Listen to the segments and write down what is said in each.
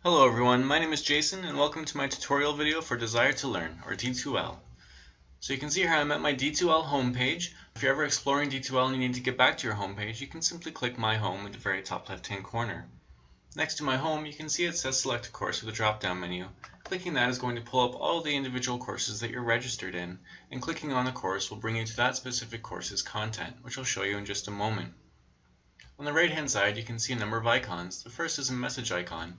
Hello everyone, my name is Jason and welcome to my tutorial video for Desire to Learn, or D2L. So you can see here I'm at my D2L homepage. If you're ever exploring D2L and you need to get back to your homepage, you can simply click My Home at the very top left hand corner. Next to My Home, you can see it says Select a Course with a drop down menu. Clicking that is going to pull up all the individual courses that you're registered in, and clicking on the course will bring you to that specific course's content, which I'll show you in just a moment. On the right hand side, you can see a number of icons. The first is a message icon.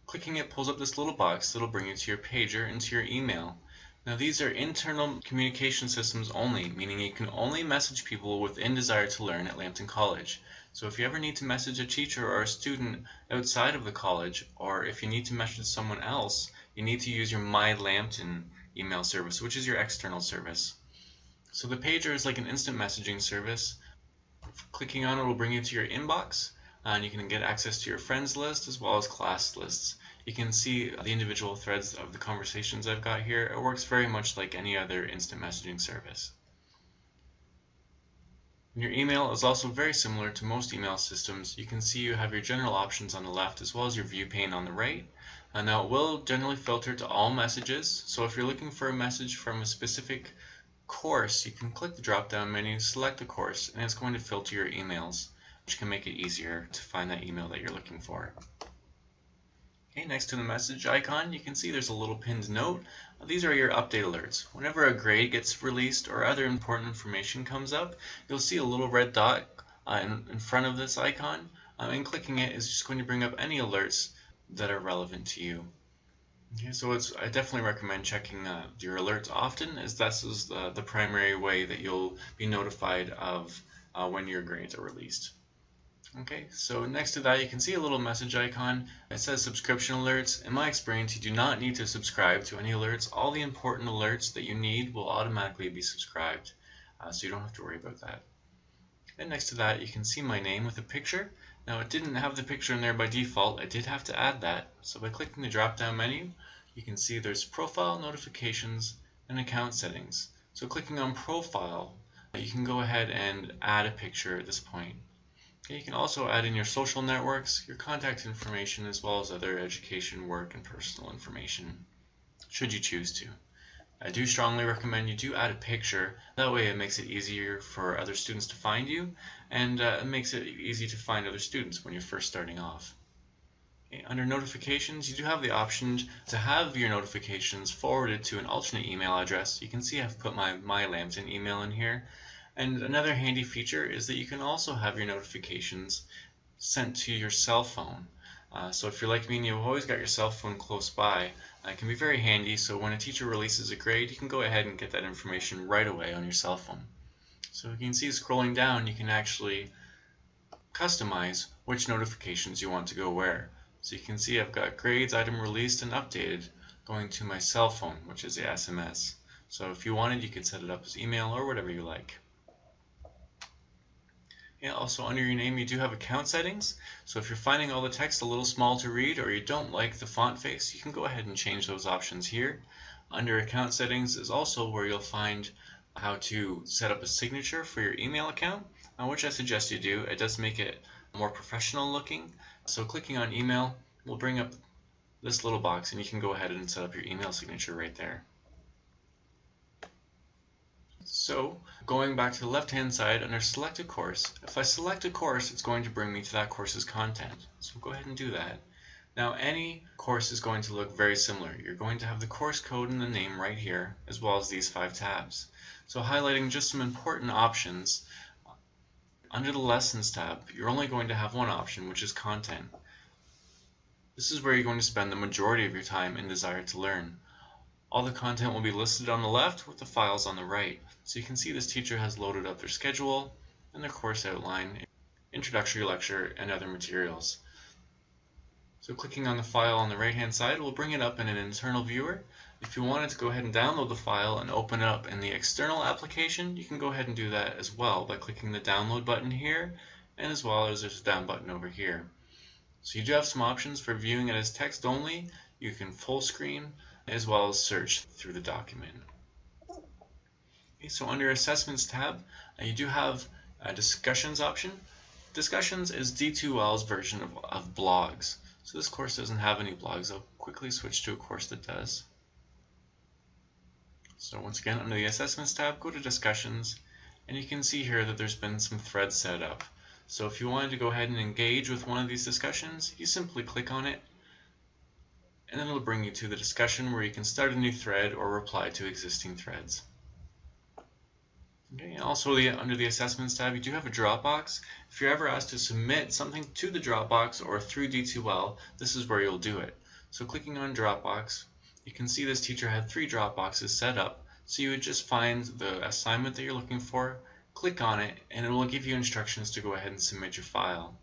Clicking it pulls up this little box that'll bring you to your pager and to your email. Now these are internal communication systems only, meaning you can only message people within Desire to Learn at Lambton College. So if you ever need to message a teacher or a student outside of the college, or if you need to message someone else, you need to use your My Lambton email service, which is your external service. So the pager is like an instant messaging service. Clicking on it will bring you to your inbox, and you can get access to your friends list as well as class lists. You can see the individual threads of the conversations I've got here. It works very much like any other instant messaging service. Your email is also very similar to most email systems. You can see you have your general options on the left as well as your view pane on the right. Now it will generally filter to all messages, so if you're looking for a message from a specific course, you can click the drop down menu, select the course, and it's going to filter your emails, which can make it easier to find that email that you're looking for. Okay, next to the message icon, you can see there's a little pinned note. These are your update alerts. Whenever a grade gets released or other important information comes up, you'll see a little red dot in front of this icon, and clicking it is just going to bring up any alerts that are relevant to you. Okay, so I definitely recommend checking your alerts often, as this is the primary way that you'll be notified of when your grades are released. Okay, so next to that you can see a little message icon. It says subscription alerts. In my experience, you do not need to subscribe to any alerts. All the important alerts that you need will automatically be subscribed, so you don't have to worry about that. And next to that you can see my name with a picture. Now it didn't have the picture in there by default. I did have to add that. So by clicking the drop down menu, you can see there's profile, notifications, and account settings. So clicking on profile, you can go ahead and add a picture at this point. Okay, you can also add in your social networks, your contact information, as well as other education, work, and personal information, should you choose to. I do strongly recommend you do add a picture. That way it makes it easier for other students to find you, and it makes it easy to find other students when you're first starting off. Okay, under notifications, you do have the option to have your notifications forwarded to an alternate email address. You can see I've put my Lambton email in here. And another handy feature is that you can also have your notifications sent to your cell phone. So if you're like me and you've always got your cell phone close by, it can be very handy. So when a teacher releases a grade, you can go ahead and get that information right away on your cell phone. So you can see scrolling down, you can actually customize which notifications you want to go where. So you can see I've got grades, item released, and updated going to my cell phone, which is the SMS. So if you wanted, you could set it up as email or whatever you like. Yeah, also under your name you do have account settings, so if you're finding all the text a little small to read or you don't like the font face, you can go ahead and change those options here. Under account settings is also where you'll find how to set up a signature for your email account, which I suggest you do. It does make it more professional looking. So clicking on email will bring up this little box and you can go ahead and set up your email signature right there. So, going back to the left-hand side under Select a Course, if I select a course, it's going to bring me to that course's content. So go ahead and do that. Now, any course is going to look very similar. You're going to have the course code and the name right here, as well as these 5 tabs. So highlighting just some important options, under the Lessons tab, you're only going to have one option, which is Content. This is where you're going to spend the majority of your time in Desire to Learn. All the content will be listed on the left with the files on the right. So you can see this teacher has loaded up their schedule and their course outline, introductory lecture, and other materials. So clicking on the file on the right hand side will bring it up in an internal viewer. If you wanted to go ahead and download the file and open it up in the external application, you can go ahead and do that as well by clicking the download button here, and as well as there's a down button over here. So you do have some options for viewing it as text only. You can full screen, as well as search through the document. Okay, so under Assessments tab, you do have a Discussions option. Discussions is D2L's version of blogs. So this course doesn't have any blogs. I'll quickly switch to a course that does. So once again, under the Assessments tab, go to Discussions, and you can see here that there's been some threads set up. So if you wanted to go ahead and engage with one of these discussions, you simply click on it, and then it'll bring you to the discussion where you can start a new thread or reply to existing threads. Okay, also under the Assessments tab, you do have a Dropbox. If you're ever asked to submit something to the Dropbox or through D2L, this is where you'll do it. So clicking on Dropbox, you can see this teacher had 3 Dropboxes set up. So you would just find the assignment that you're looking for, click on it, and it will give you instructions to go ahead and submit your file.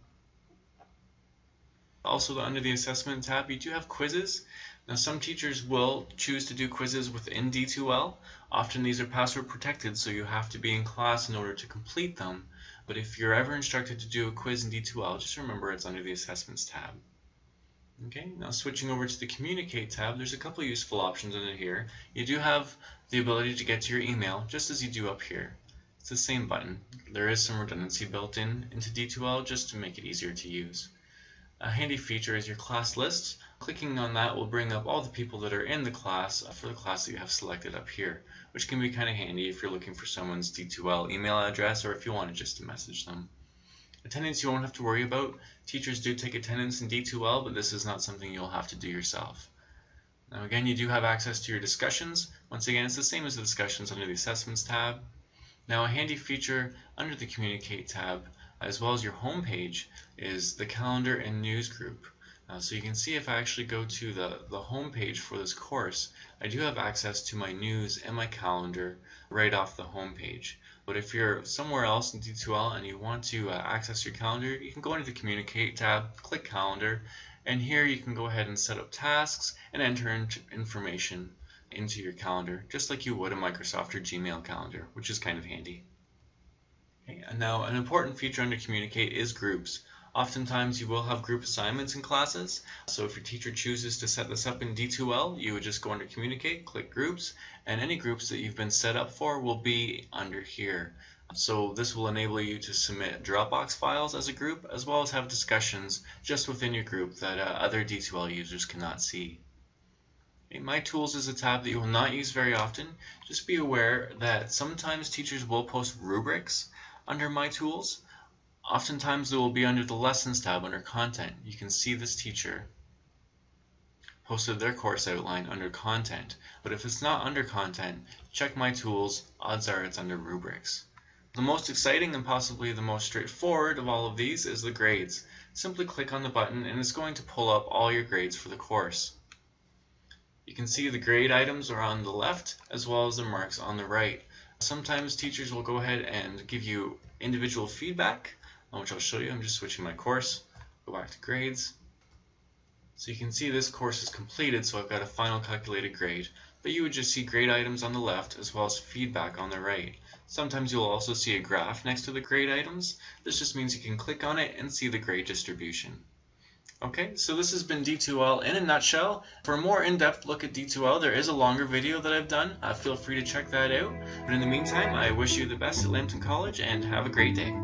Also, under the Assessment tab, you do have quizzes. Now, some teachers will choose to do quizzes within D2L. Often these are password protected, so you have to be in class in order to complete them. But if you're ever instructed to do a quiz in D2L, just remember it's under the Assessments tab. Okay, now switching over to the Communicate tab, there's a couple useful options under here. You do have the ability to get to your email, just as you do up here. It's the same button. There is some redundancy built into D2L just to make it easier to use. A handy feature is your class list. Clicking on that will bring up all the people that are in the class for the class that you have selected up here, which can be kind of handy if you're looking for someone's D2L email address or if you wanted just to message them. Attendance you won't have to worry about. Teachers do take attendance in D2L, but this is not something you'll have to do yourself. Now again, you do have access to your discussions. Once again, it's the same as the discussions under the Assessments tab. Now a handy feature under the Communicate tab, as well as your home page, is the Calendar and News group. So you can see if I actually go to the home page for this course, I do have access to my news and my calendar right off the home page. But if you're somewhere else in D2L and you want to access your calendar, you can go into the Communicate tab, click Calendar, and here you can go ahead and set up tasks and enter information into your calendar, just like you would a Microsoft or Gmail calendar, which is kind of handy. Okay, and now an important feature under Communicate is groups. Oftentimes you will have group assignments in classes, so if your teacher chooses to set this up in D2L, you would just go under Communicate, click Groups, and any groups that you've been set up for will be under here. So this will enable you to submit Dropbox files as a group, as well as have discussions just within your group that other D2L users cannot see. Okay, My Tools is a tab that you will not use very often. Just be aware that sometimes teachers will post rubrics under My Tools. Oftentimes they will be under the Lessons tab under Content. You can see this teacher posted their course outline under Content, but if it's not under Content, check My Tools. Odds are it's under Rubrics. The most exciting and possibly the most straightforward of all of these is the grades. Simply click on the button and it's going to pull up all your grades for the course. You can see the grade items are on the left as well as the marks on the right. Sometimes teachers will go ahead and give you individual feedback, which I'll show you. I'm just switching my course. Go back to grades. So you can see this course is completed, so I've got a final calculated grade. But you would just see grade items on the left as well as feedback on the right. Sometimes you'll also see a graph next to the grade items. This just means you can click on it and see the grade distribution. Okay, so this has been D2L in a nutshell. For a more in-depth look at D2L, there is a longer video that I've done. Feel free to check that out. But in the meantime, I wish you the best at Lambton College and have a great day.